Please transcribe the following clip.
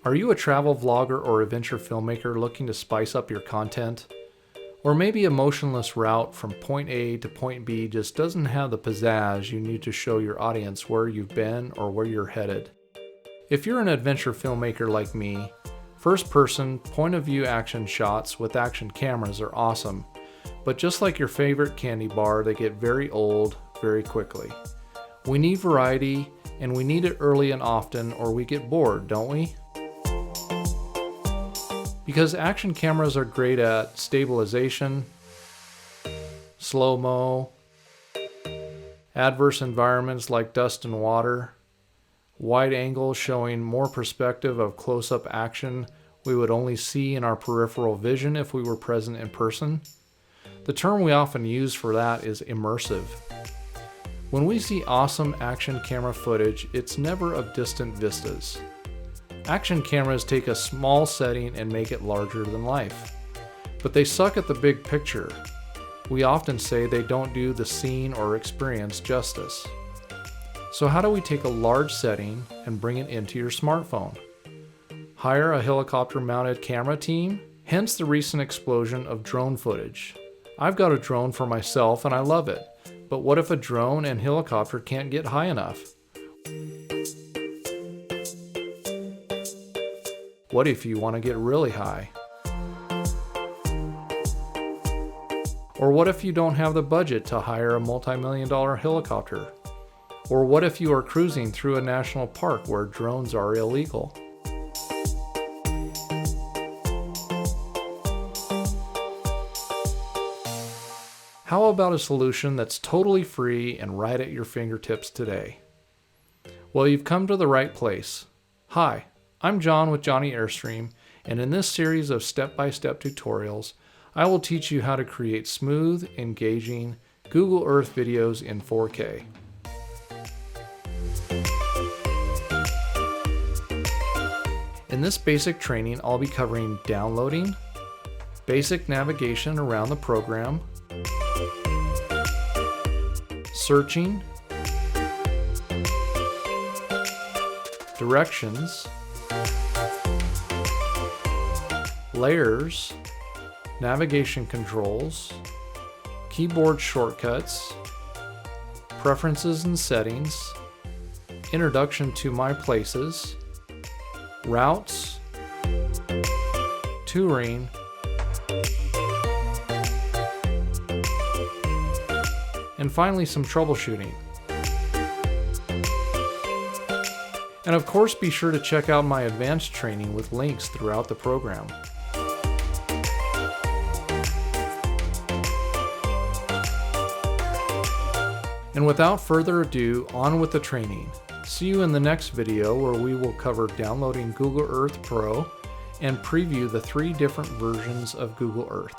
Are you a travel vlogger or adventure filmmaker looking to spice up your content? Or maybe a motionless route from point A to point B just doesn't have the pizzazz you need to show your audience where you've been or where you're headed. If you're an adventure filmmaker like me, first-person, point-of-view action shots with action cameras are awesome, but just like your favorite candy bar, they get very old very quickly. We need variety, and we need it early and often, or we get bored, don't we? Because action cameras are great at stabilization, slow-mo, adverse environments like dust and water, wide angle showing more perspective of close-up action we would only see in our peripheral vision if we were present in person. The term we often use for that is immersive. When we see awesome action camera footage, it's never of distant vistas. Action cameras take a small setting and make it larger than life. But they suck at the big picture. We often say they don't do the scene or experience justice. So how do we take a large setting and bring it into your smartphone? Hire a helicopter-mounted camera team? Hence the recent explosion of drone footage. I've got a drone for myself and I love it. But what if a drone and helicopter can't get high enough? What if you want to get really high? Or what if you don't have the budget to hire a multi-million-dollar helicopter? Or what if you are cruising through a national park where drones are illegal? How about a solution that's totally free and right at your fingertips today? Well, you've come to the right place. Hi, I'm John with JohnnyAirstream, and in this series of step-by-step tutorials, I will teach you how to create smooth, engaging Google Earth videos in 4K. In this basic training, I'll be covering downloading, basic navigation around the program, searching, directions, layers, navigation controls, keyboard shortcuts, preferences and settings, introduction to my places, routes, touring, and finally some troubleshooting. And of course, be sure to check out my advanced training with links throughout the program. And without further ado, on with the training. See you in the next video where we will cover downloading Google Earth Pro and preview the 3 different versions of Google Earth.